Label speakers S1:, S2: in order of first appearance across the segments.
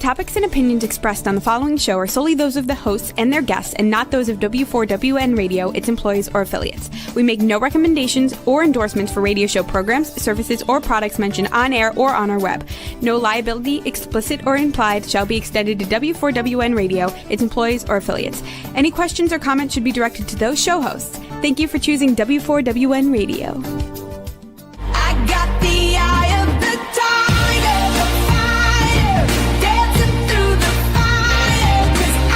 S1: topics and opinions expressed on the following show are solely those of the hosts and their guests and not those of W4WN Radio, its employees, or affiliates. We make no recommendations or endorsements for radio show programs, services, or products mentioned on air or on our web. No liability, explicit or implied, shall be extended to W4WN Radio, its employees, or affiliates. Any questions or comments should be directed to those show hosts. Thank you for choosing W4WN Radio.
S2: I got the eye of the tiger, the fire, dancing through the fire, 'cause I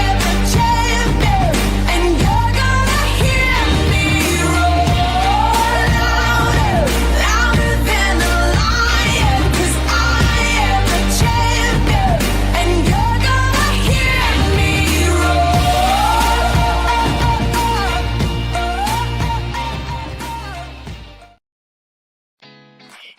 S2: am a champion, and you're gonna hear me roar louder, louder than a lion, 'cause I am a champion, and you're gonna hear me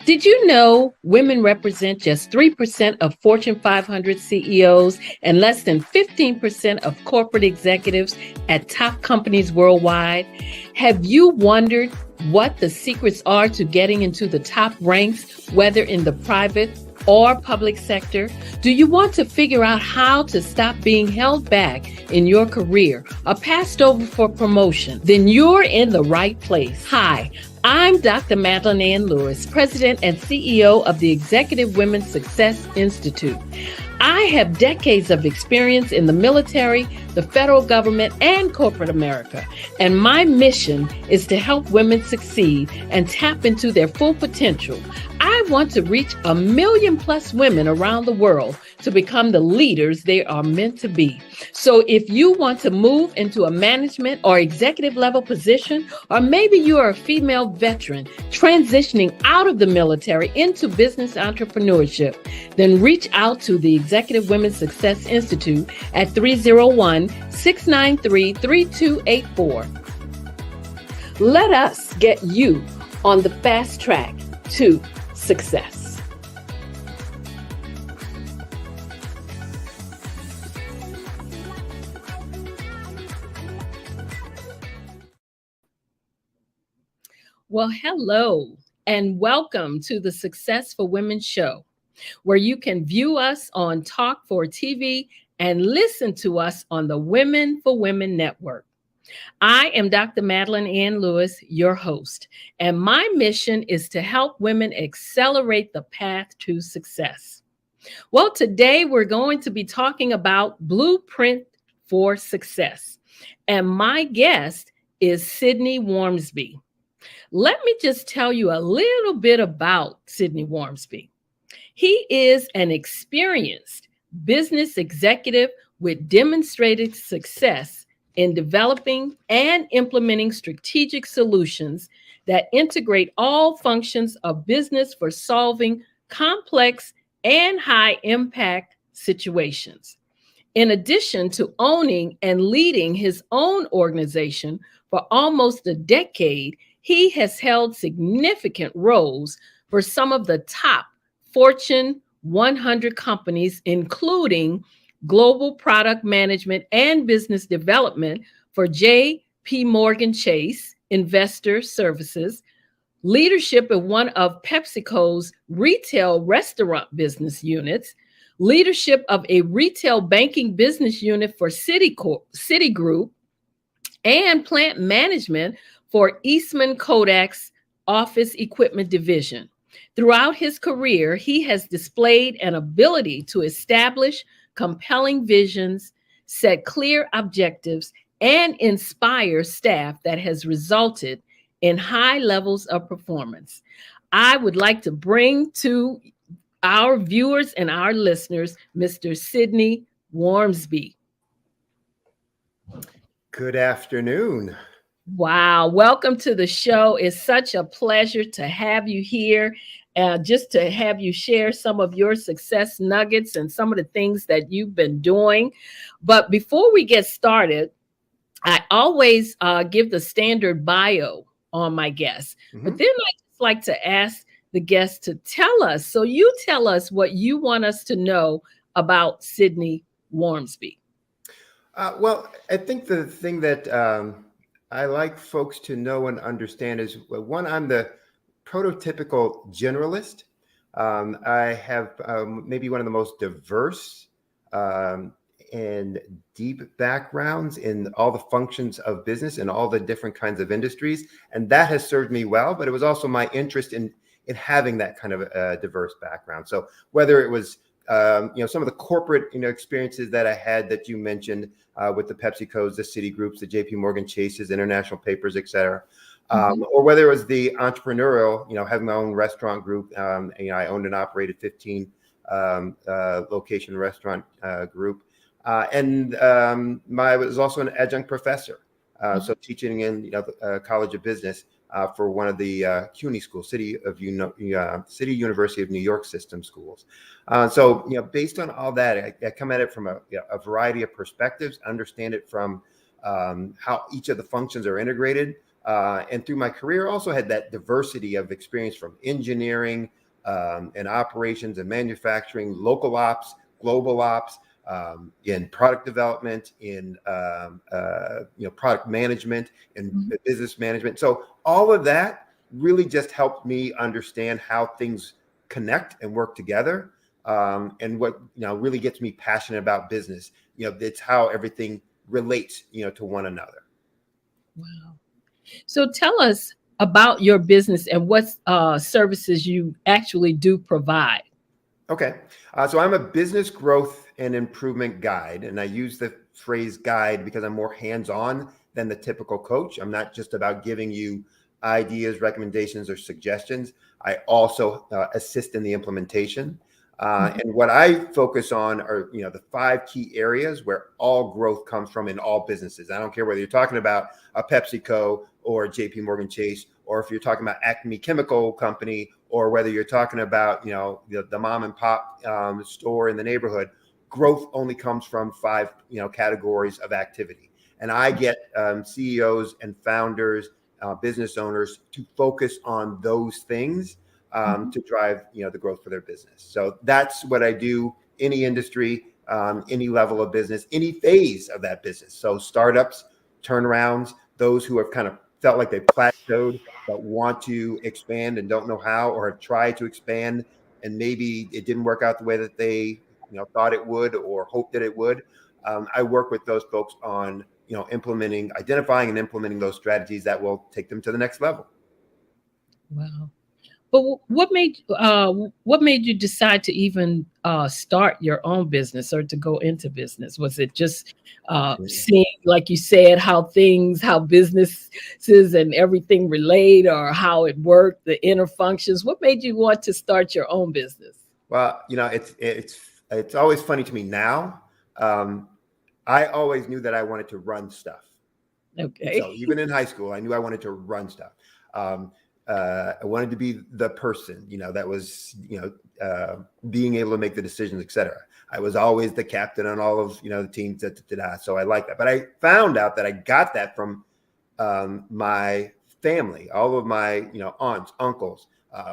S3: Did you know women represent just 3% of Fortune 500 CEOs and less than 15% of corporate executives at top companies worldwide? Have you wondered what the secrets are to getting into the top ranks, whether in the private or public sector? Do you want to figure out how to stop being held back in your career or passed over for promotion? Then you're in the right place. Hi, I'm Dr. Madeline Ann Lewis, President and CEO of the Executive Women's Success Institute. I have decades of experience in the military, the federal government, and corporate America. And my mission is to help women succeed and tap into their full potential. I want to reach 1 million plus women around the world to become the leaders they are meant to be. So if you want to move into a management or executive level position, or maybe you are a female veteran transitioning out of the military into business entrepreneurship, then reach out to the Executive Women's Success Institute at 301-693-3284. Let us get you on the fast track to success. Well, hello, and welcome to the Success for Women show, where you can view us on Talk for TV and listen to us on the Women for Women Network. I am Dr. Madeline Ann Lewis, your host, and my mission is to help women accelerate the path to success. Well, today we're going to be talking about Blueprint for Success, and my guest is Sydney Wormsby. Let me just tell you a little bit about Sydney Wormsby. He is an experienced business executive with demonstrated success in developing and implementing strategic solutions that integrate all functions of business for solving complex and high impact situations. In addition to owning and leading his own organization for almost a decade, he has held significant roles for some of the top Fortune 100 companies, including global product management and business development for J.P. Morgan Chase Investor Services, leadership of one of PepsiCo's retail restaurant business units, leadership of a retail banking business unit for Citigroup, and plant management for Eastman Kodak's office equipment division. Throughout his career, he has displayed an ability to establish compelling visions, set clear objectives, and inspire staff that has resulted in high levels of performance. I would like to bring to our viewers and our listeners, Mr. Sydney Wormsby.
S4: Good afternoon.
S3: Wow. Welcome to the show. It's such a pleasure to have you here, just to have you share some of your success nuggets and some of the things that you've been doing. But before we get started, I always give the standard bio on my guests. But then I just like to ask the guests to tell us. So you tell us what you want us to know about Sydney Wormsby.
S4: Well, I think the thing that I like folks to know and understand is, one, I'm the prototypical generalist. I have maybe one of the most diverse and deep backgrounds in all the functions of business and all the different kinds of industries. And that has served me well, but it was also my interest in having that kind of a diverse background. So whether it was, some of the corporate, experiences that I had that you mentioned with the PepsiCos, the Citigroups, the JP Morgan Chases, International Papers, et cetera. Or whether it was the entrepreneurial, having my own restaurant group. I owned and operated 15 location restaurant group. I was also an adjunct professor. So teaching in, the College of Business for one of the CUNY schools, City University of New York system schools. So, based on all that, I come at it from a variety of perspectives, understand it from how each of the functions are integrated. And through my career, also had that diversity of experience from engineering and operations and manufacturing, local ops, global ops, in product development, in product management, and business management. So all of that really just helped me understand how things connect and work together. And what really gets me passionate about business. It's how everything relates, to one another.
S3: Wow. So tell us about your business and what services you actually do provide.
S4: Okay. So I'm a business growth and improvement guide. And I use the phrase guide because I'm more hands-on than the typical coach. I'm not just about giving you ideas, recommendations, or suggestions. I also assist in the implementation. And what I focus on are, the 5 key areas where all growth comes from in all businesses. I don't care whether you're talking about a PepsiCo or JP Morgan Chase, or if you're talking about Acme Chemical Company, or whether you're talking about, the mom and pop store in the neighborhood. Growth only comes from 5, categories of activity. And I get CEOs and founders, business owners to focus on those things to drive, the growth for their business. So that's what I do. Any industry, any level of business, any phase of that business. So startups, turnarounds, those who have kind of felt like they plateaued but want to expand and don't know how, or have tried to expand and maybe it didn't work out the way that they thought it would or hoped that it would. I work with those folks on identifying and implementing those strategies that will take them to the next level.
S3: Wow. But what made you decide to even start your own business or to go into business? Was it just seeing, like you said, how businesses and everything relate, or how it worked, the inner functions? What made you want to start your own business?
S4: Well, it's always funny to me now. I always knew that I wanted to run stuff.
S3: Okay.
S4: So even in high school, I knew I wanted to run stuff. I wanted to be the person, that was, being able to make the decisions, et cetera. I was always the captain on all of, the teams so I like that. But I found out that I got that from my family, all of my, aunts, uncles,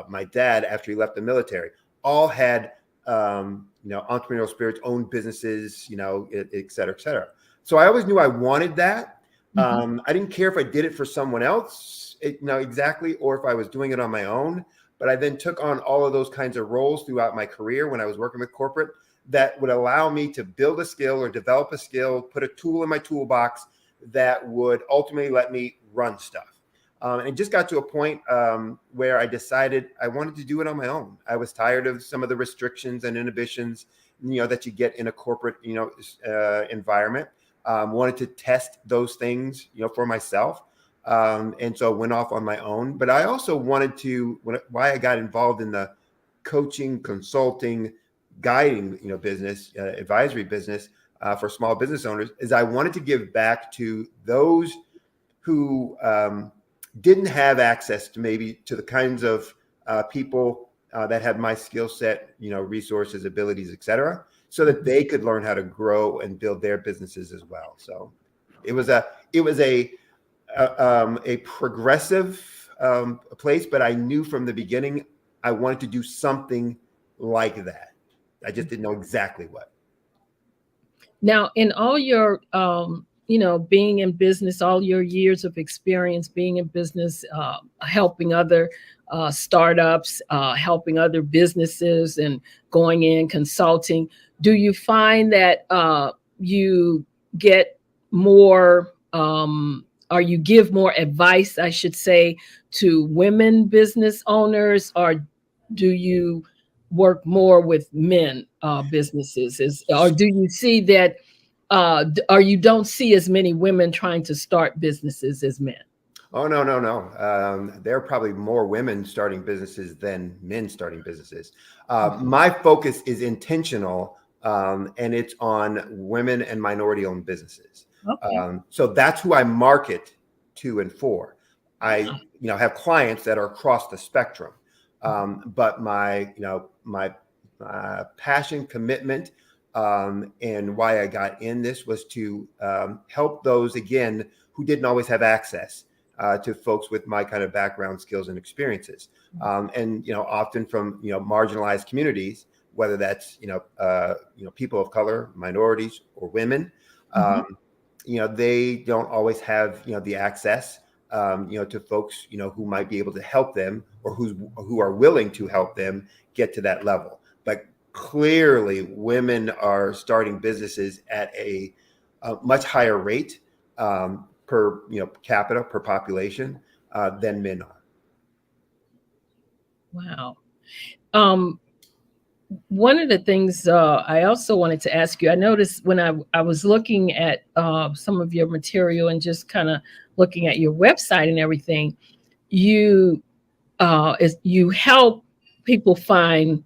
S4: my dad, after he left the military, all had, entrepreneurial spirits, owned businesses, et cetera, et cetera. So I always knew I wanted that. I didn't care if I did it for someone else, exactly, or if I was doing it on my own. But I then took on all of those kinds of roles throughout my career when I was working with corporate that would allow me to build a skill or develop a skill, put a tool in my toolbox that would ultimately let me run stuff. And it just got to a point where I decided I wanted to do it on my own. I was tired of some of the restrictions and inhibitions, that you get in a corporate, environment. Wanted to test those things, for myself. And so went off on my own. But I also wanted to, why I got involved in the coaching, consulting, guiding, business, advisory business for small business owners, is I wanted to give back to those who didn't have access to the kinds of people that had my skill set, resources, abilities, et cetera, so that they could learn how to grow and build their businesses as well. So it was a progressive place, but I knew from the beginning I wanted to do something like that. I just didn't know exactly what.
S3: Now, in all your being in business, all your years of experience being in business, helping other startups, helping other businesses, and going in consulting, do you find that you get more, or you give more advice, I should say, to women business owners, or do you work more with men businesses? Or do you see that, or you don't see as many women trying to start businesses as men?
S4: Oh, no, no, no. There are probably more women starting businesses than men starting businesses. My focus is intentional, and it's on women and minority-owned businesses.
S3: Okay.
S4: So that's who I market to and for. I, have clients that are across the spectrum, but my passion, commitment, and why I got in this was to help those, again, who didn't always have access to folks with my kind of background, skills, and experiences, and often from marginalized communities, whether that's people of color, minorities, or women. They don't always have the access to folks who might be able to help them, or who are willing to help them get to that level. But clearly, women are starting businesses at a much higher rate per capita, per population, than men are.
S3: Wow. One of the things I also wanted to ask you, I noticed when I was looking at some of your material and just kind of looking at your website and everything, you help people find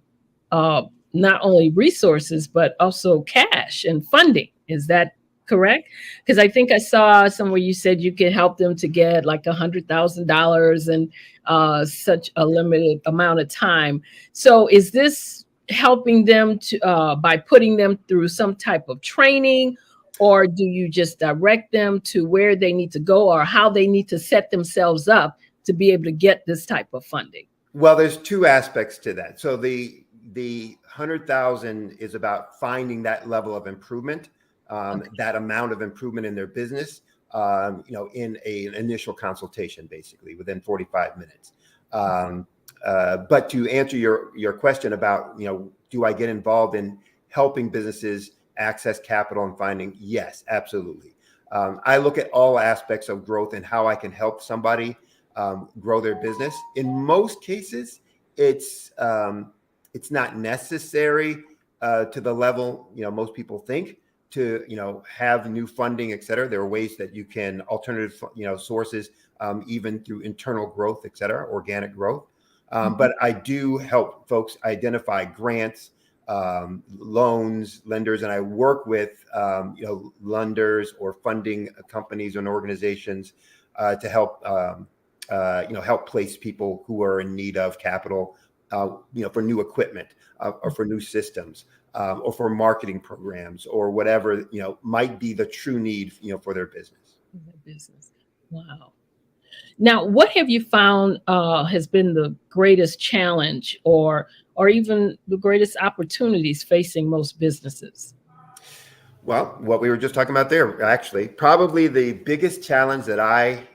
S3: not only resources, but also cash and funding. Is that correct? Because I think I saw somewhere you said you could help them to get like $100,000 in such a limited amount of time. So is this helping them to by putting them through some type of training, or do you just direct them to where they need to go, or how they need to set themselves up to be able to get this type of funding?
S4: Well, there's two aspects to that. So the 100,000 is about finding that level of improvement, that amount of improvement in their business, in an initial consultation, basically within 45 minutes. But to answer your question about, do I get involved in helping businesses access capital and funding? Yes, absolutely. I look at all aspects of growth and how I can help somebody grow their business. In most cases, it's not necessary to the level most people think to have new funding, et cetera. There are ways that you can alternative sources, even through internal growth, et cetera, organic growth. But I do help folks identify grants, loans, lenders, and I work with lenders or funding companies and organizations to help help place people who are in need of capital, for new equipment, or for new systems, or for marketing programs, or whatever might be the true need for their business.
S3: Wow. Now, what have you found has been the greatest challenge, or even the greatest opportunities facing most businesses?
S4: Well, what we were just talking about there, actually, probably the biggest challenge that I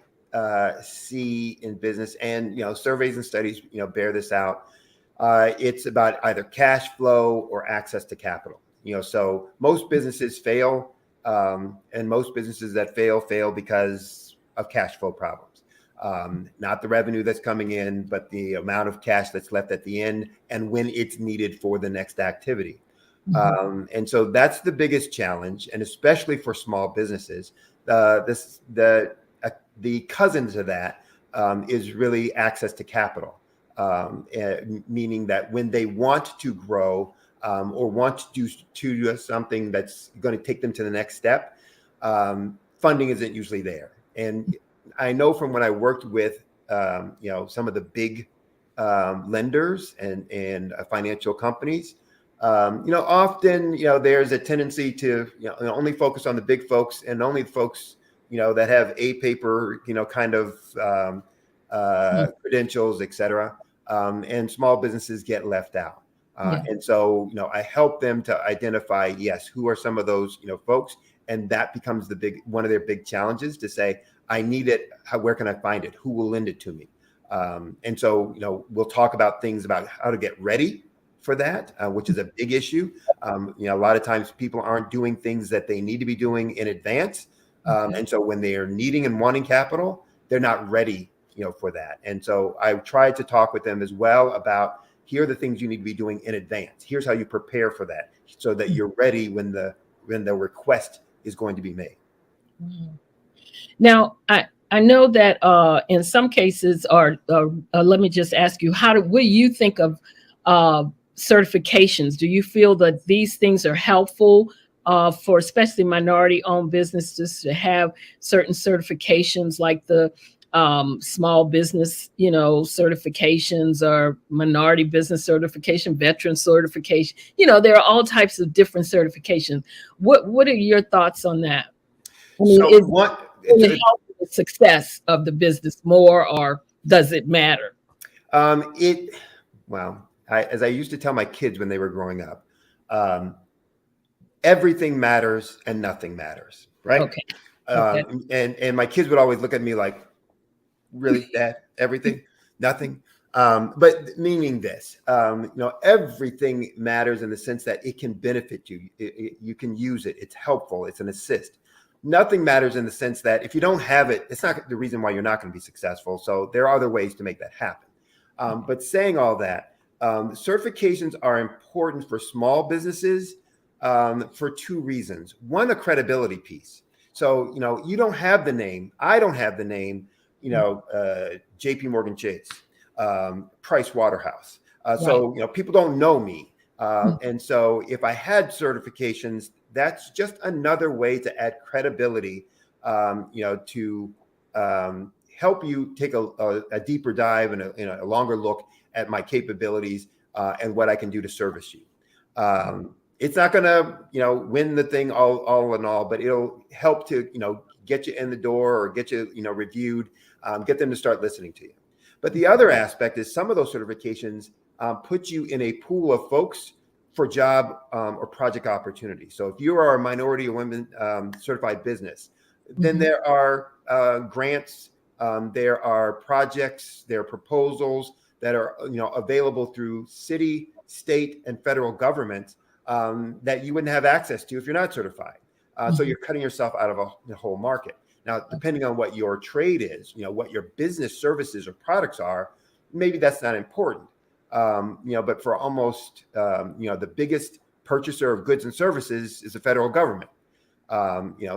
S4: see in business, and surveys and studies bear this out. It's about either cash flow or access to capital. So most businesses fail, and most businesses that fail because of cash flow problems. Not the revenue that's coming in, but the amount of cash that's left at the end and when it's needed for the next activity. And so that's the biggest challenge, and especially for small businesses. The cousin to that is really access to capital, meaning that when they want to grow or want to do something that's going to take them to the next step, funding isn't usually there. And I know from when I worked with some of the big lenders and financial companies, often there's a tendency to only focus on the big folks, and only folks that have a paper kind of credentials, et cetera, and small businesses get left out. And so I help them to identify, yes, who are some of those folks, and that becomes one of their big challenges to say, I need it. Where can I find it? Who will lend it to me? And so, we'll talk about things about how to get ready for that, which is a big issue. A lot of times people aren't doing things that they need to be doing in advance. And so when they are needing and wanting capital, they're not ready, for that. And so I tried to talk with them as well about, here are the things you need to be doing in advance. Here's how you prepare for that so that you're ready when the request is going to be made.
S3: Now, I know that in some cases, or let me just ask you, what do you think of certifications? Do you feel that these things are helpful for especially minority-owned businesses to have certain certifications, like the small business, certifications, or minority business certification, veteran certification? There are all types of different certifications. What are your thoughts on that? I mean,
S4: So
S3: does it help the success of the business more, or does it matter?
S4: As I used to tell my kids when they were growing up, everything matters and nothing matters, right?
S3: Okay.
S4: And my kids would always look at me like, really, Dad? Everything, nothing. But meaning this, everything matters in the sense that it can benefit you. You can use it. It's helpful. It's an assist. Nothing matters in the sense that if you don't have it, it's not the reason why you're not going to be successful. So there are other ways to make that happen. But saying all that, certifications are important for small businesses for two reasons. One, a credibility piece. So, you don't have the name. I don't have the name, JP Morgan Chase, Price Waterhouse. So, people don't know me. And so if I had certifications, that's just another way to add credibility, to help you take a deeper dive and a longer look at my capabilities and what I can do to service you. It's not going to, win the thing all in all, but it'll help to, get you in the door or get you, reviewed, get them to start listening to you. But the other aspect is some of those certifications put you in a pool of folks for job or project opportunities. So if you are a minority or women certified business, then there are grants, there are projects, there are proposals that are available through city, state, and federal government that you wouldn't have access to if you're not certified. So you're cutting yourself out of a whole market. Now, depending on what your trade is, what your business services or products are, maybe that's not important. But for almost, the biggest purchaser of goods and services is the federal government.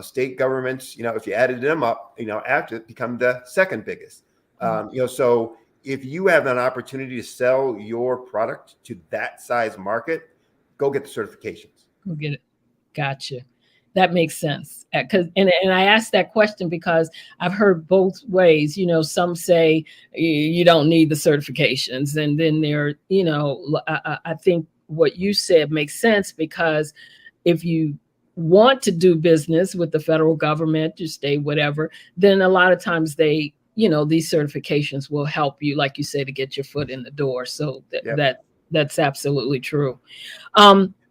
S4: State governments, if you added them up, after it become the second biggest. So if you have an opportunity to sell your product to that size market, go get the certifications.
S3: Go get it. Gotcha. That makes sense. And I asked that question because I've heard both ways. Some say you don't need the certifications, and then I think what you said makes sense, because if you want to do business with the federal government, your state, whatever, then a lot of times these certifications will help you, like you say, to get your foot in the door. So that's absolutely true.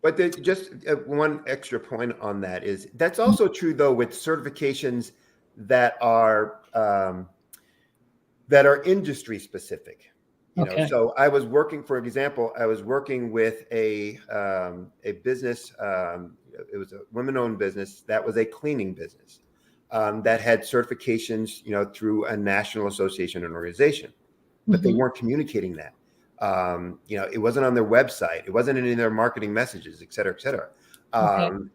S4: But just one extra point on that is that's also true, though, with certifications that are industry specific. So I was working, for example, with a business. It was a women-owned business that was a cleaning business that had certifications, through a national association and organization, but they weren't communicating that. It wasn't on their website. It wasn't in their marketing messages, et cetera, et cetera.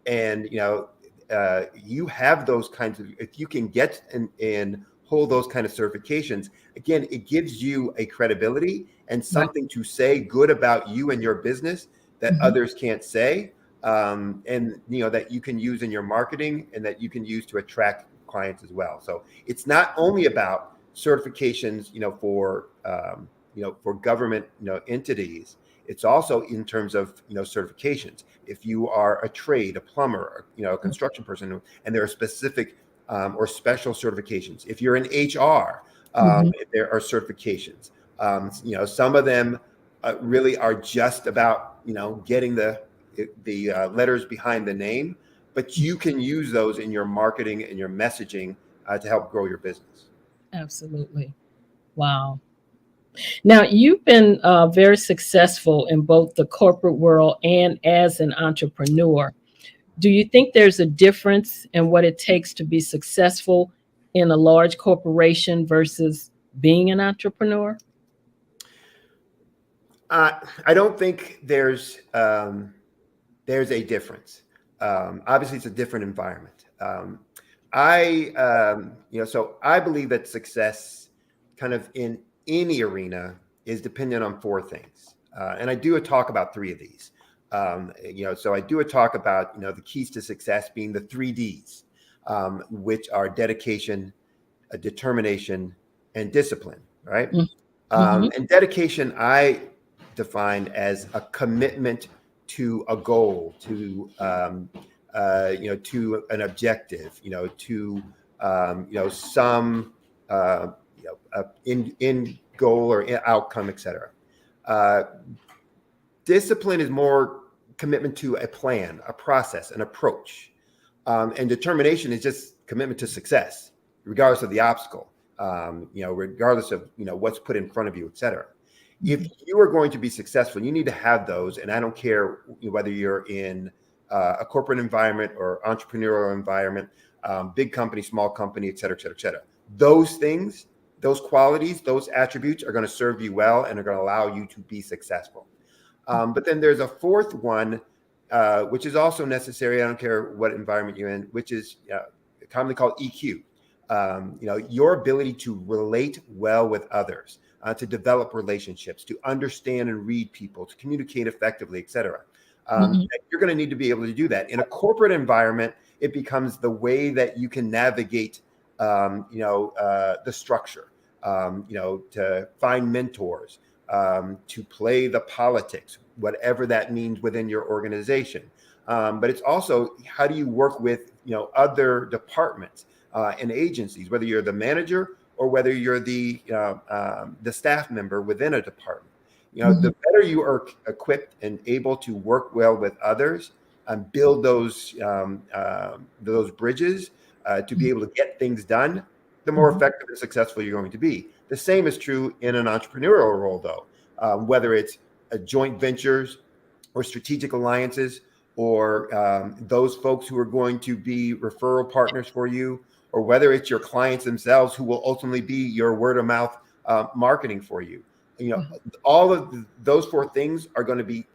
S4: And, you have those kinds of, if you can get and hold those kind of certifications, again, it gives you a credibility and something to say good about you and your business that others can't say. And, that you can use in your marketing and that you can use to attract clients as well. So it's not only about certifications, for government, entities. It's also in terms of, certifications. If you are a trade, a plumber, a construction person, and there are specific or special certifications. If you're in HR, there are certifications. Some of them really are just about, getting the letters behind the name. but you can use those in your marketing and your messaging to help grow your business.
S3: Absolutely. Wow. Now, you've been very successful in both the corporate world and as an entrepreneur. Do you think there's a difference in what it takes to be successful in a large corporation versus being an entrepreneur?
S4: I don't think there's a difference. Obviously, it's a different environment. So I believe that success, kind of in any arena, is dependent on four things, and I do a talk about three of these. So I do a talk about the keys to success being the 3 Ds, which are dedication, determination, and discipline. Right? And dedication, I define as a commitment to a goal, to to an objective, to some in goal or outcome, etc. Discipline is more commitment to a plan, a process, an approach, and determination is just commitment to success, regardless of the obstacle, regardless of what's put in front of you, etc. If you are going to be successful, you need to have those. And I don't care whether you're in a corporate environment or entrepreneurial environment, big company, small company, et cetera, et cetera, et cetera. Those things, those qualities, those attributes are going to serve you well and are going to allow you to be successful. But then there's a fourth one, which is also necessary. I don't care what environment you're in, which is commonly called EQ. Your ability to relate well with others, to develop relationships, to understand and read people, to communicate effectively, et cetera. You're going to need to be able to do that. In a corporate environment, it becomes the way that you can navigate, the structure, to find mentors, to play the politics, whatever that means within your organization. But it's also, how do you work with, other departments and agencies, whether you're the manager or whether you're the staff member within a department. The better you are equipped and able to work well with others and build those bridges to be able to get things done, the more effective and successful you're going to be. The same is true in an entrepreneurial role, though, whether it's joint ventures or strategic alliances, or those folks who are going to be referral partners for you, or whether it's your clients themselves who will ultimately be your word of mouth marketing for you. All of those four things are going to be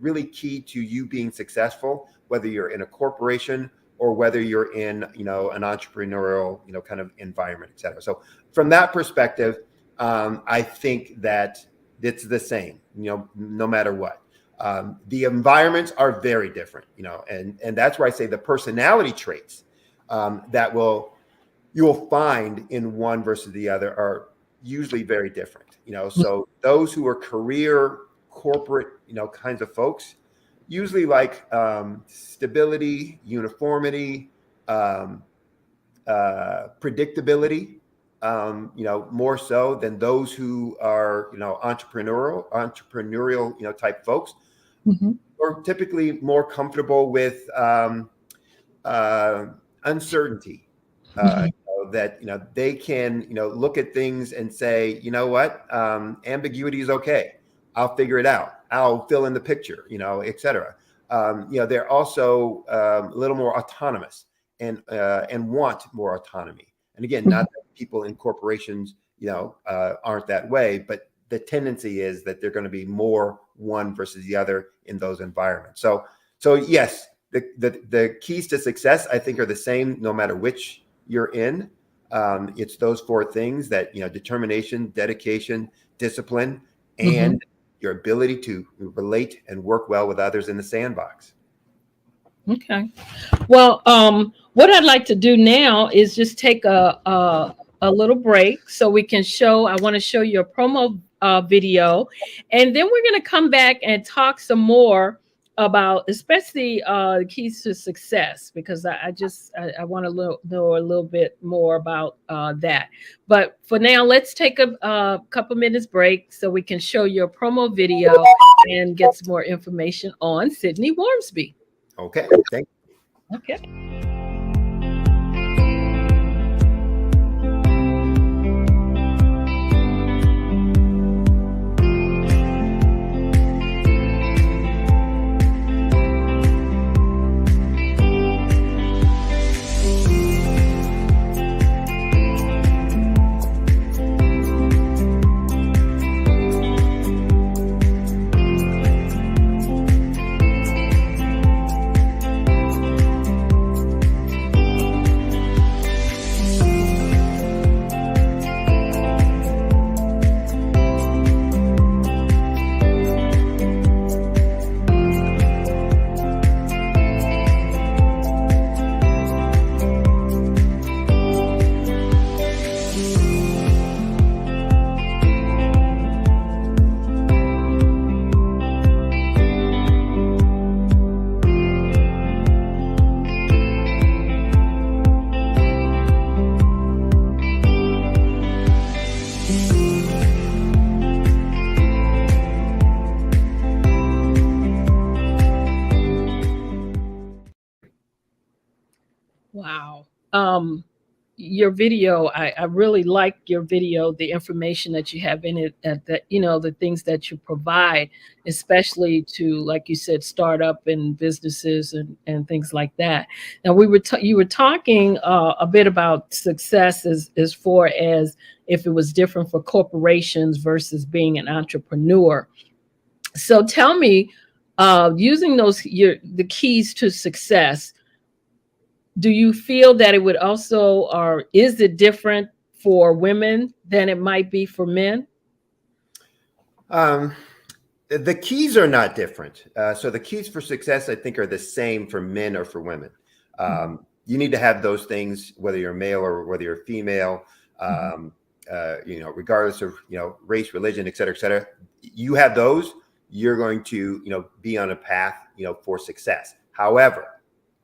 S4: really key to you being successful, whether you're in a corporation or whether you're in, an entrepreneurial, kind of environment, et cetera. So from that perspective, I think that it's the same, no matter what. The environments are very different, and that's where I say the personality traits that you will find in one versus the other are usually very different. So those who are career corporate, kinds of folks usually like stability, uniformity, predictability, more so than those who are, entrepreneurial, type folks, or typically more comfortable with uncertainty. That they can look at things and say, what, ambiguity is okay. I'll figure it out. I'll fill in the picture, et cetera. They're also a little more autonomous and want more autonomy. And again, not that people in corporations, aren't that way, but the tendency is that they're going to be more one versus the other in those environments. So yes, the keys to success, I think, are the same no matter which you're in. It's those four things that, determination, dedication, discipline, and your ability to relate and work well with others in the sandbox.
S3: Okay. Well, what I'd like to do now is just take a little break so we can I want to show you a promo video, and then we're going to come back and talk some more about especially the keys to success, because I want to know a little bit more about that. But for now, let's take a couple minutes break so we can show you a promo video and get some more information on Sydney Wormsby.
S4: Okay, thank you.
S3: Okay. Wow. Your video, I really like your video, the information that you have in it, and that, the things that you provide, especially to, like you said, startup and businesses and things like that. Now, you were talking a bit about success as far as if it was different for corporations versus being an entrepreneur. So tell me, using the keys to success, do you feel that it would also, or is it different for women than it might be for men?
S4: The keys are not different. So the keys for success, I think, are the same for men or for women. You need to have those things, whether you're male or whether you're female, regardless of, race, religion, et cetera, you have those, you're going to, be on a path, for success. However,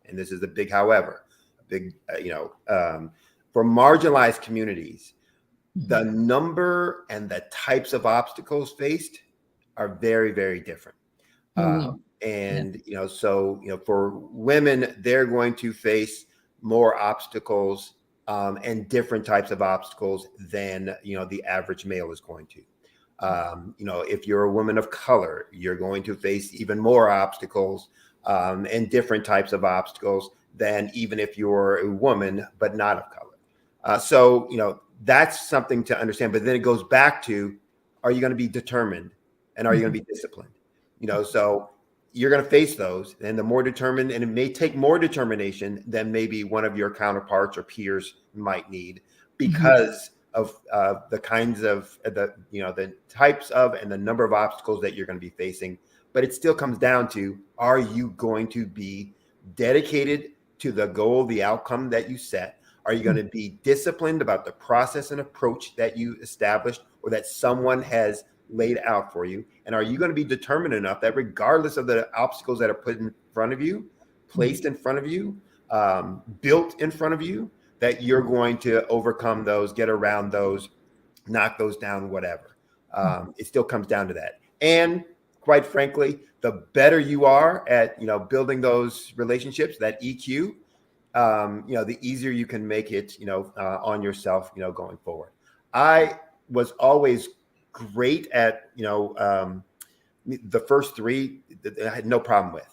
S4: and this is a big however, for marginalized communities, the number and the types of obstacles faced are very, very different. For women, they're going to face more obstacles and different types of obstacles than, the average male is going to. If you're a woman of color, you're going to face even more obstacles and different types of obstacles than even if you're a woman but not of color. That's something to understand. But then it goes back to, are you going to be determined and are you going to be disciplined? So you're going to face those, and the more determined, and it may take more determination than maybe one of your counterparts or peers might need, because of the kinds of the types of and the number of obstacles that you're going to be facing. But it still comes down to, are you going to be dedicated to the goal, the outcome that you set? Are you going to be disciplined about the process and approach that you established or that someone has laid out for you? And are you going to be determined enough that regardless of the obstacles that are put in front of you, placed in front of you, built in front of you, that you're going to overcome those, get around those, knock those down, whatever. It still comes down to that. And quite frankly, the better you are at, building those relationships, that EQ, the easier you can make it, on yourself, going forward. I was always great at, the first three, I had no problem with.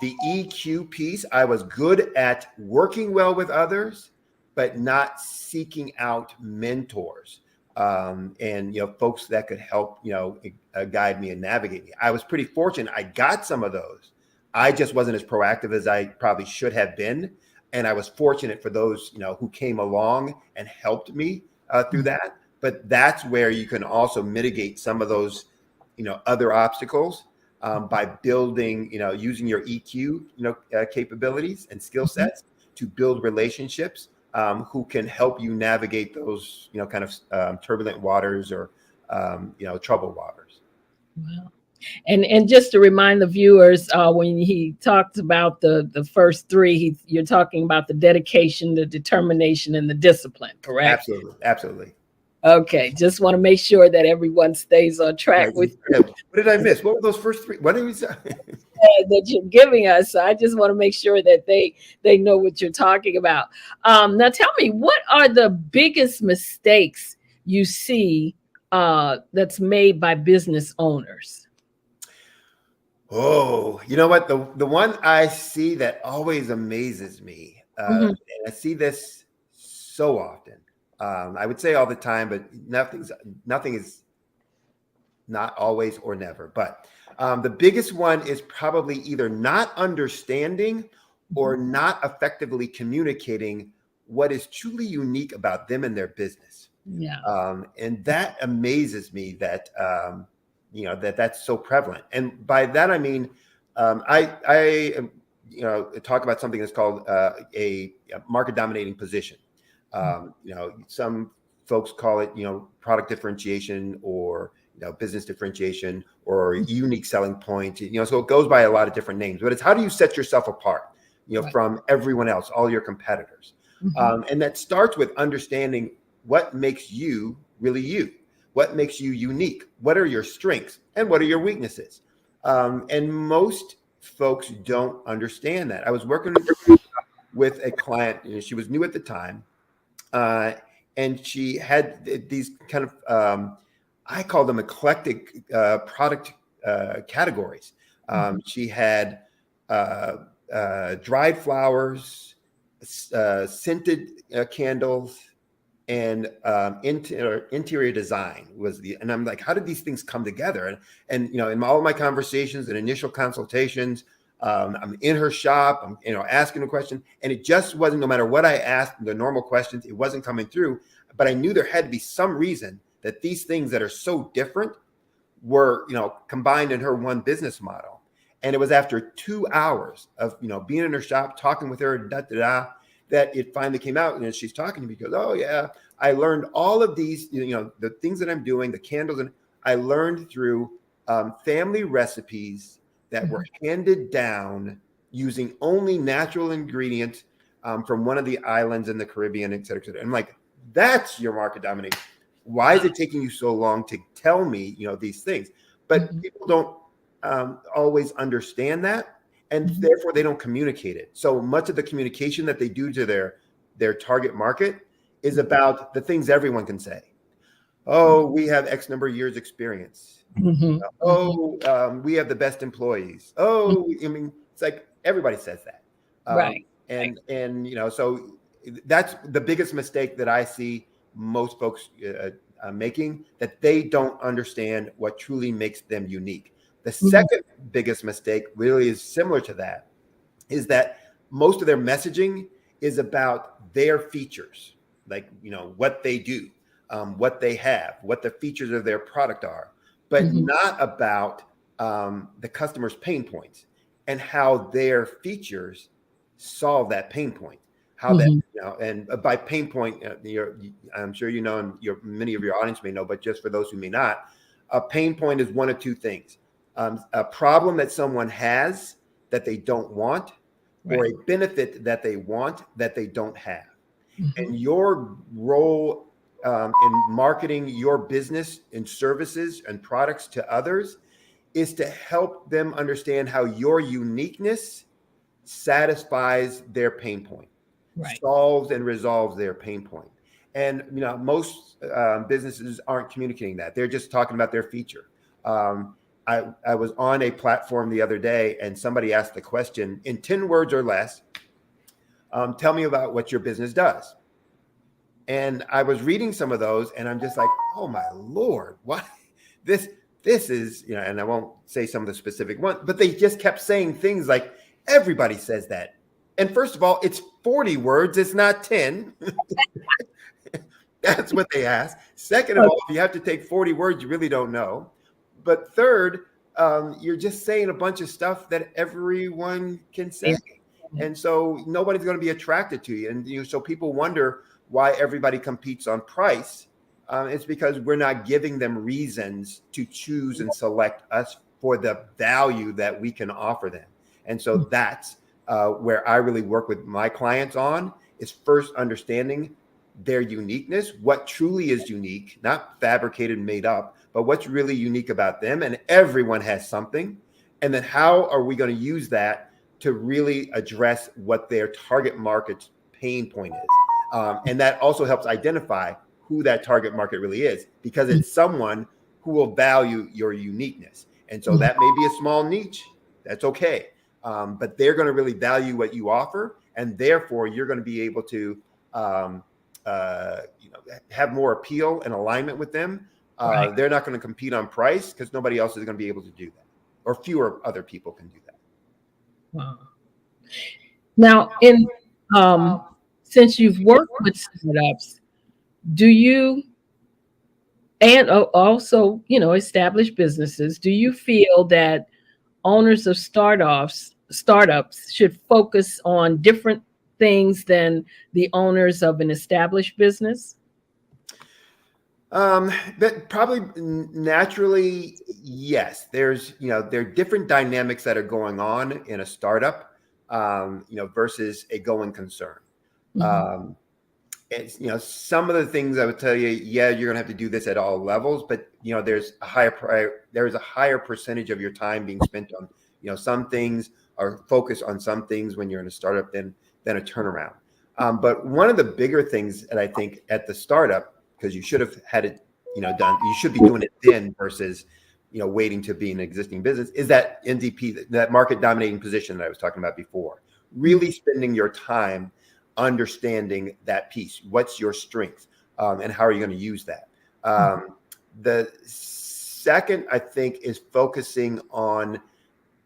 S4: The EQ piece, I was good at working well with others, but not seeking out mentors. And folks that could help guide me and navigate me. I was pretty fortunate. I got some of those. I just wasn't as proactive as I probably should have been, and I was fortunate for those who came along and helped me through that. But that's where you can also mitigate some of those other obstacles by building using your EQ capabilities and skill sets to build relationships who can help you navigate those, kind of turbulent waters or, troubled waters.
S3: Wow. And just to remind the viewers, when he talks about the first three, you're talking about the dedication, the determination, and the discipline, correct?
S4: Absolutely. Absolutely.
S3: Okay, just want to make sure that everyone stays on track
S4: Right.
S3: with
S4: Yeah. What did I miss? What were those first three? What did we say?
S3: that you're giving us. So I just want to make sure that they know what you're talking about. Now, tell me, what are the biggest mistakes you see that's made by business owners?
S4: Oh, you know what? The one I see that always amazes me,
S3: Mhm.
S4: and I see this so often. I would say all the time, but nothing is not always or never. But the biggest one is probably either not understanding or not effectively communicating what is truly unique about them and their business.
S3: Yeah.
S4: And that amazes me that that's so prevalent. And by that I mean I talk about something that's called a market dominating position. Some folks call it product differentiation or business differentiation or unique selling point. So it goes by a lot of different names. But it's how do you set yourself apart
S3: Right.
S4: from everyone else, all your competitors. And that starts with understanding what makes you really you, what makes you unique, what are your strengths and what are your weaknesses. And most folks don't understand that. I was working with a client, she was new at the time, and she had these kind of I call them eclectic product categories. She had dried flowers, scented candles, and interior design was and I'm like, how did these things come together? And in all of my conversations and initial consultations, I'm in her shop, I'm asking a question, and it just wasn't, no matter what I asked, the normal questions, it wasn't coming through. But I knew there had to be some reason that these things that are so different were combined in her one business model. And it was after 2 hours of being in her shop, talking with her, that it finally came out. And she's talking to me, goes, oh yeah, I learned all of these, the things that I'm doing, the candles, and I learned through family recipes that were handed down using only natural ingredients from one of the islands in the Caribbean, et cetera, et cetera. I'm like, that's your market domination. Why is it taking you so long to tell me, these things? But people don't always understand that, and therefore they don't communicate it. So much of the communication that they do to their target market is about the things everyone can say. Oh, we have X number of years experience. Oh, we have the best employees. Oh, I mean, it's like everybody says that.
S3: Right.
S4: And so that's the biggest mistake that I see most folks making, that they don't understand what truly makes them unique. The second biggest mistake really is similar to that, is that most of their messaging is about their features, like what they do, what they have, what the features of their product are, but not about the customer's pain points and how their features solve that pain point. How that and by pain point, I'm sure and many of your audience may know, but just for those who may not, a pain point is one of two things: a problem that someone has that they don't want, or a benefit that they want that they don't have. And your role in marketing your business and services and products to others is to help them understand how your uniqueness satisfies their pain point, solves and resolves their pain point. And most businesses aren't communicating that. They're just talking about their feature. I was on a platform the other day, and somebody asked the question in 10 words or less, tell me about what your business does. And I was reading some of those, and I'm just like, oh my Lord, what? This is, and I won't say some of the specific ones, but they just kept saying things like, everybody says that. And first of all, it's 40 words, it's not 10. That's what they asked. Second of all, if you have to take 40 words, you really don't know. But third, you're just saying a bunch of stuff that everyone can say. And so nobody's going to be attracted to you. And so people wonder why everybody competes on price. It's because we're not giving them reasons to choose and select us for the value that we can offer them. And so that's where I really work with my clients on, is first understanding their uniqueness, what truly is unique, not fabricated and made up, but what's really unique about them. And everyone has something. And then how are we going to use that to really address what their target market's pain point is? And that also helps identify who that target market really is, because it's someone who will value your uniqueness. And so that may be a small niche. That's okay. But they're going to really value what you offer. And therefore, you're going to be able to have more appeal and alignment with them.
S3: Right.
S4: They're not going to compete on price because nobody else is going to be able to do that, or fewer other people can do that.
S3: Wow. Now, since you've worked with startups, do you, and also, established businesses, do you feel that owners of startups should focus on different things than the owners of an established business?
S4: But probably naturally, yes. There are different dynamics that are going on in a startup, versus a going concern. And some of the things I would tell you, you're going to have to do this at all levels, but there's a higher percentage of your time being spent on, some things are focused on some things when you're in a startup than a turnaround. But one of the bigger things that I think at the startup, because you should have had it, done, you should be doing it then versus, waiting to be an existing business, is that NDP, that market dominating position that I was talking about before. Really spending your time understanding that piece. What's your strength, and how are you going to use that? The second, I think, is focusing on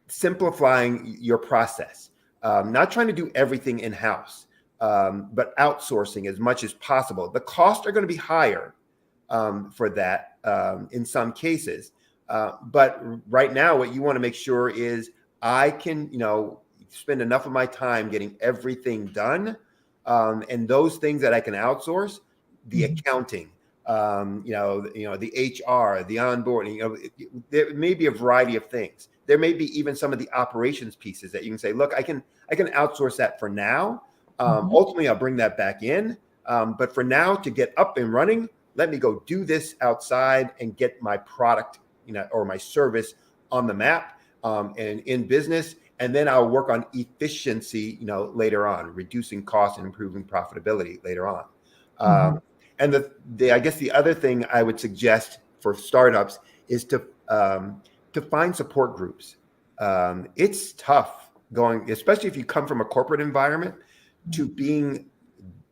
S4: simplifying your process. Not trying to do everything in-house, but outsourcing as much as possible. The costs are going to be higher for that in some cases. But right now, what you want to make sure is I can, spend enough of my time getting everything done. And those things that I can outsource, the accounting, the HR, the onboarding, there may be a variety of things. There may be even some of the operations pieces that you can say, look, I can outsource that for now. Ultimately, I'll bring that back in. But for now, to get up and running, let me go do this outside and get my product, or my service on the map, and in business. And then I'll work on efficiency, later on, reducing costs and improving profitability later on. And I guess the other thing I would suggest for startups is to find support groups. It's tough going, especially if you come from a corporate environment, to being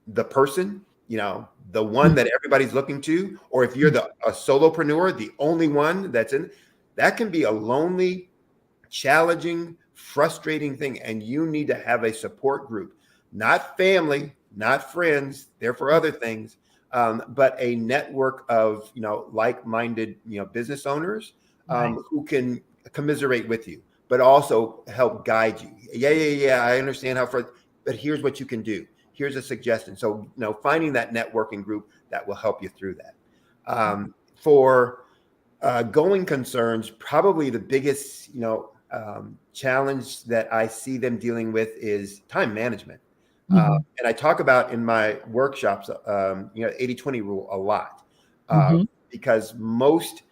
S4: the person, the one that everybody's looking to, or if you're a solopreneur, the only one that's in, that can be a lonely, challenging, frustrating thing. And you need to have a support group, not family, not friends, they're for other things, but a network of, like-minded, business owners, who can commiserate with you, but also help guide you. Yeah. I understand but here's what you can do. Here's a suggestion. So, finding that networking group that will help you through that. For going concerns, probably the biggest, challenge that I see them dealing with is time management. And I talk about in my workshops, 80-20 rule a lot, because most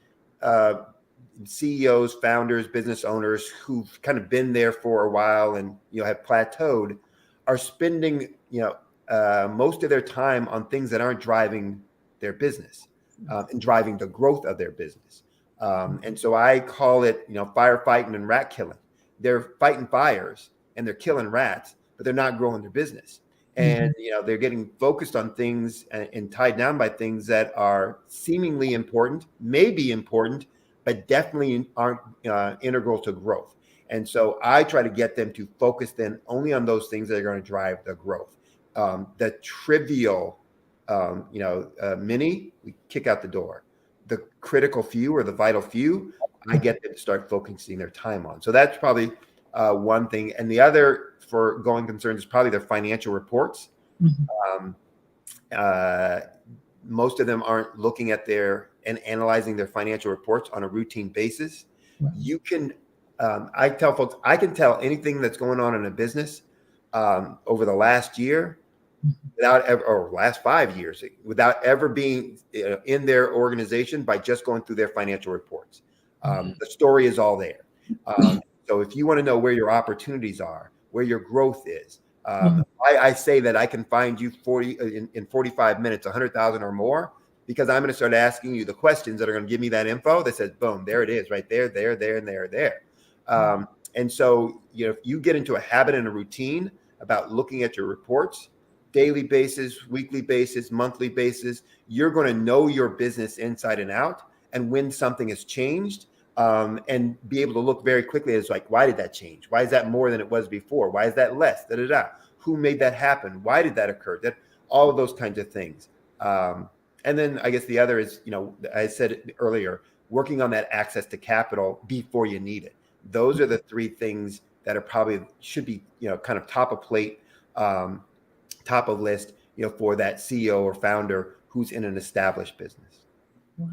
S4: CEOs, founders, business owners who've kind of been there for a while and, have plateaued are spending, most of their time on things that aren't driving their business, and driving the growth of their business. And so I call it, firefighting and rat killing. They're fighting fires and they're killing rats, but they're not growing their business. And, they're getting focused on things and tied down by things that are seemingly important, maybe important, but definitely aren't integral to growth. And so I try to get them to focus then only on those things that are going to drive the growth. The trivial, mini, we kick out the door. The critical few or the vital few, I get them to start focusing their time on. So that's probably one thing. And the other for going concerns is probably their financial reports. Most of them aren't looking at and analyzing their financial reports on a routine basis. You can, I tell folks, I can tell anything that's going on in a business over the last year without ever, or last 5 years, without ever being in their organization by just going through their financial reports. The story is all there. So if you want to know where your opportunities are, where your growth is, I say that I can find you 45 minutes, 100,000 or more, because I'm going to start asking you the questions that are going to give me that info that says, boom, there it is, right there, and there. And so, if you get into a habit and a routine about looking at your reports, daily basis, weekly basis, monthly basis, you're going to know your business inside and out. And when something has changed, and be able to look very quickly, it's like, why did that change? Why is that more than it was before? Why is that less? Who made that happen? Why did that occur? All of those kinds of things. And then I guess the other is, I said it earlier, working on that access to capital before you need it. Those are the three things that are probably should be, kind of top of plate, top of list, for that CEO or founder who's in an established business.
S3: Wow.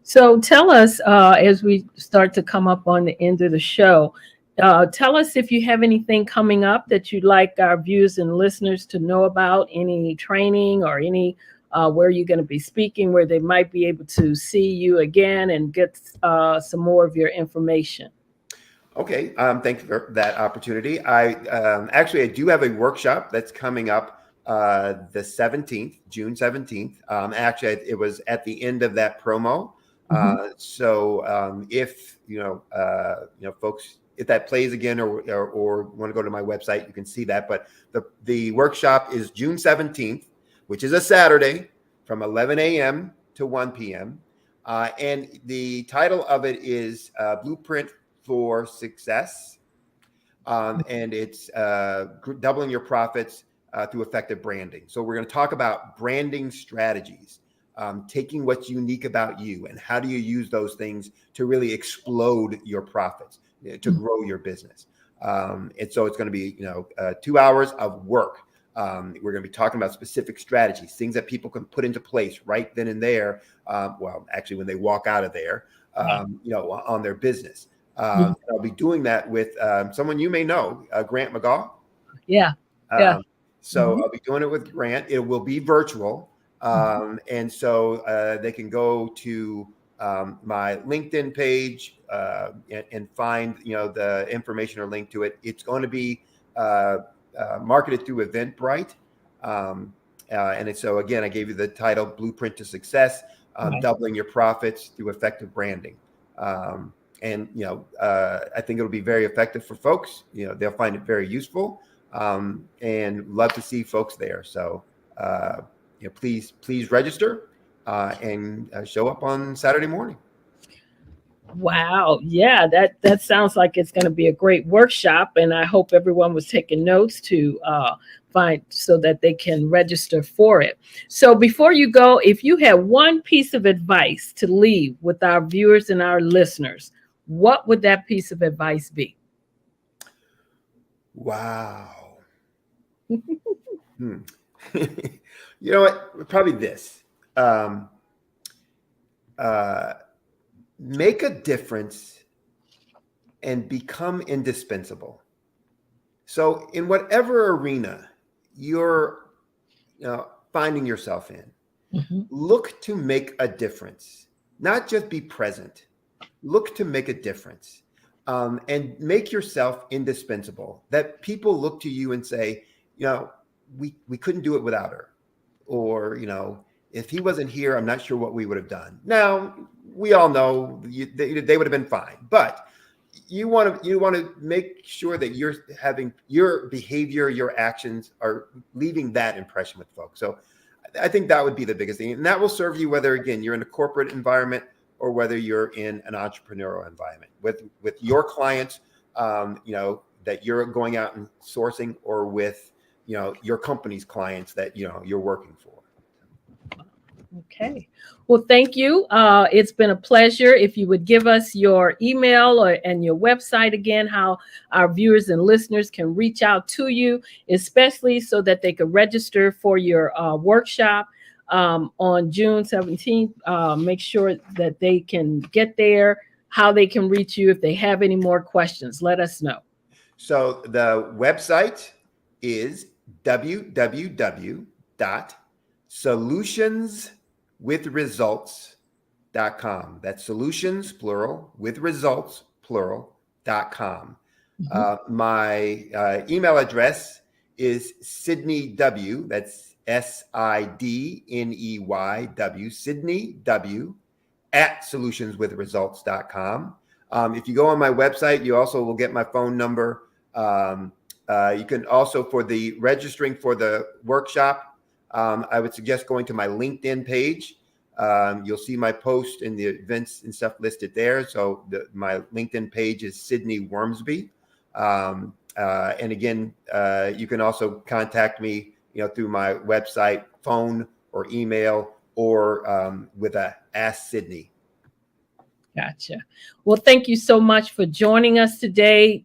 S3: So tell us, as we start to come up on the end of the show, tell us if you have anything coming up that you'd like our viewers and listeners to know about, any training or any where you're going to be speaking, where they might be able to see you again and get some more of your information.
S4: Okay, thank you for that opportunity. I do have a workshop that's coming up the 17th, June 17th. Actually, it was at the end of that promo. So if folks, if that plays again or want to go to my website, you can see that. But the workshop is June 17th, which is a Saturday, from 11 a.m. to 1 p.m. And the title of it is Blueprint for Success. And it's doubling your profits through effective branding. So we're going to talk about branding strategies, taking what's unique about you and how do you use those things to really explode your profits, to grow your business. And so it's going to be, 2 hours of work. We're going to be talking about specific strategies, things that people can put into place right then and there. Actually, when they walk out of there, on their business. I'll be doing that with someone you may know, Grant McGaw.
S3: Yeah.
S4: So I'll be doing it with Grant. It will be virtual. And so they can go to my LinkedIn page and find, the information or link to it. It's going to be marketed through Eventbrite. And so again, I gave you the title, Blueprint to Success, doubling your profits through effective branding. And, I think it'll be very effective for folks. They'll find it very useful, and love to see folks there. So, please register and show up on Saturday morning.
S3: Wow. Yeah, that sounds like it's going to be a great workshop. And I hope everyone was taking notes to find so that they can register for it. So before you go, if you had one piece of advice to leave with our viewers and our listeners, what would that piece of advice be?
S4: Wow. You know what? Probably this. Make a difference and become indispensable. So in whatever arena you're finding yourself in, look to make a difference, not just be present. Look to make a difference, and make yourself indispensable, that people look to you and say, we couldn't do it without her. Or, if he wasn't here, I'm not sure what we would have done. Now, we all know they would have been fine, but you want to make sure that you're having your behavior, your actions are leaving that impression with folks. So I think that would be the biggest thing. And that will serve you whether, again, you're in a corporate environment or whether you're in an entrepreneurial environment with your clients, that you're going out and sourcing, or with, your company's clients that, you're working for.
S3: Okay. Well, thank you. It's been a pleasure. If you would give us your email and your website again, how our viewers and listeners can reach out to you, especially so that they could register for your workshop on June 17th. Make sure that they can get there, how they can reach you. If they have any more questions, let us know.
S4: So the website is www.solutionswithresults.com. That's solutions, plural, with results, plural.com. My email address is Sydney W. That's SIDNEY Sydney W at solutionswithresults.com. If you go on my website, you also will get my phone number. You can also, for the registering for the workshop, I would suggest going to my LinkedIn page. You'll see my post and the events and stuff listed there. So my LinkedIn page is Sydney Wormsby. And again, you can also contact me, through my website, phone or email, or with a Ask Sydney.
S3: Gotcha. Well, thank you so much for joining us today.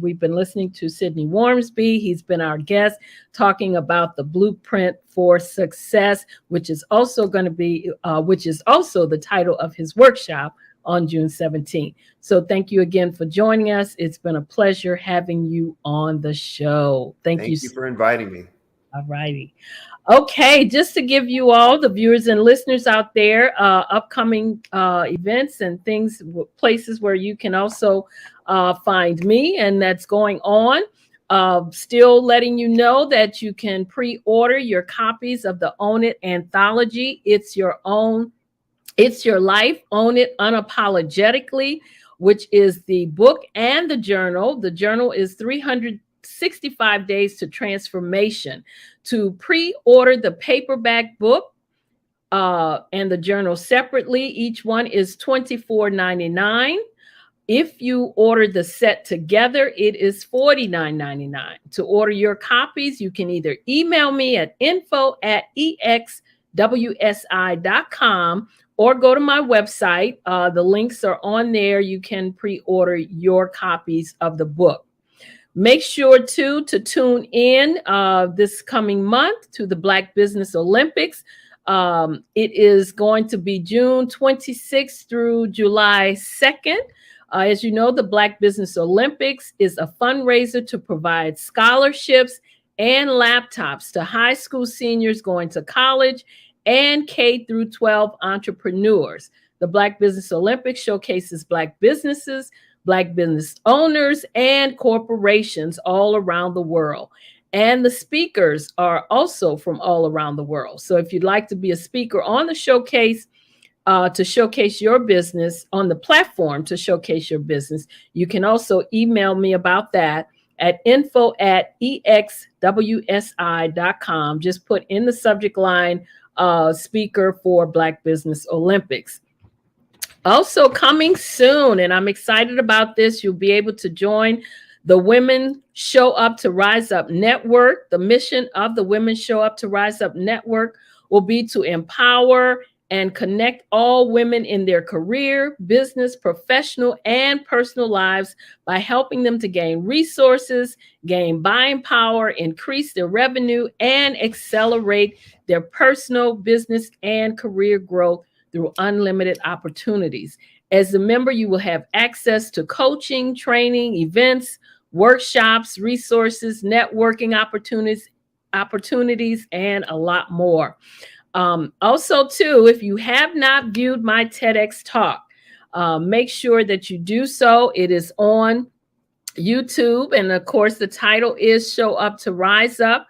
S3: We've been listening to Sydney Wormsby. He's been our guest talking about the Blueprint for Success, which is also going to be, which is also the title of his workshop on June 17th. So thank you again for joining us. It's been a pleasure having you on the show. Thank you
S4: for inviting me.
S3: All righty. Okay, just to give you all, the viewers and listeners out there, upcoming events and things, places where you can also find me, and that's going on. Still letting you know that you can pre-order your copies of the Own It Anthology. It's your own, it's your life, Own It Unapologetically, which is the book and the journal. The journal is 365 Days to Transformation. To pre-order the paperback book and the journal separately, each one is $24.99. If you order the set together, it is $49.99. To order your copies, you can either email me at info@exwsi.com or go to my website. The links are on there. You can pre-order your copies of the book. Make sure to tune in this coming month to the Black Business Olympics. It is going to be June 26th through July 2nd. As you know, the Black Business Olympics is a fundraiser to provide scholarships and laptops to high school seniors going to college and K through 12 entrepreneurs. The Black Business Olympics showcases Black businesses, Black business owners, and corporations all around the world. And the speakers are also from all around the world. So if you'd like to be a speaker on the showcase, to showcase your business, on the platform to showcase your business, you can also email me about that at info@exwsi.com. Just put in the subject line, speaker for Black Business Olympics. Also coming soon, and I'm excited about this, you'll be able to join the Women Show Up to Rise Up Network. The mission of the Women Show Up to Rise Up Network will be to empower and connect all women in their career, business, professional, and personal lives by helping them to gain resources, gain buying power, increase their revenue, and accelerate their personal, business, and career growth through unlimited opportunities. As a member, you will have access to coaching, training, events, workshops, resources, networking opportunities, and a lot more. Also, too, if you have not viewed my TEDx talk, make sure that you do so. It is on YouTube. And of course, the title is Show Up to Rise Up.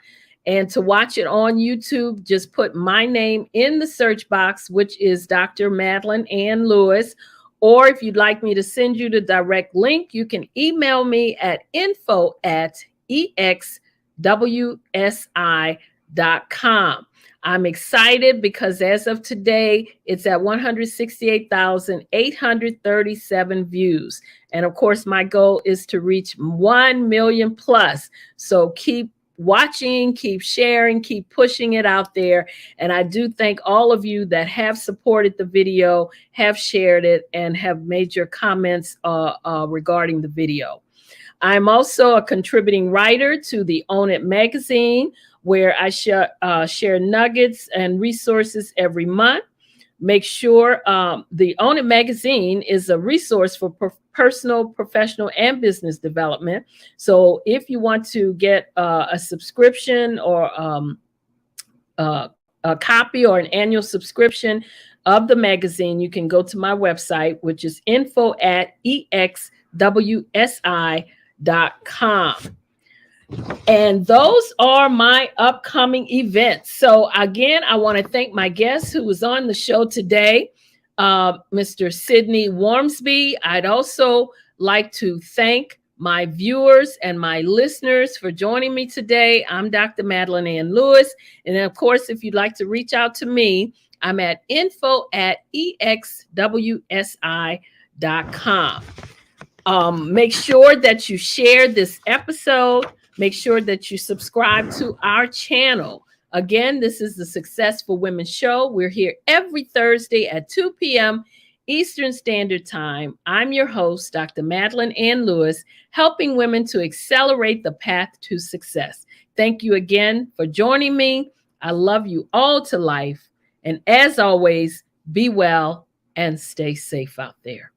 S3: And to watch it on YouTube, just put my name in the search box, which is Dr. Madeline Ann Lewis. Or if you'd like me to send you the direct link, you can email me at info@exwsi.com. I'm excited because as of today, it's at 168,837 views. And of course, my goal is to reach 1 million plus. So keep watching, keep sharing, keep pushing it out there. And I do thank all of you that have supported the video, have shared it, and have made your comments regarding the video. I'm also a contributing writer to the Own It magazine, where I share nuggets and resources every month. Make sure the Own It magazine is a resource for personal, professional, and business development. So if you want to get a subscription or a copy or an annual subscription of the magazine, you can go to my website, which is info@exwsi.com. And those are my upcoming events. So again, I want to thank my guest who was on the show today, Mr. Sidney Wormsby. I'd also like to thank my viewers and my listeners for joining me today. I'm Dr. Madeline Ann Lewis. And of course, if you'd like to reach out to me, I'm at info@exwsi.com. Make sure that you share this episode. Make sure that you subscribe to our channel. Again, this is the Successful Women Show. We're here every Thursday at 2 p.m. Eastern Standard Time. I'm your host, Dr. Madeline Ann Lewis, helping women to accelerate the path to success. Thank you again for joining me. I love you all to life. And as always, be well and stay safe out there.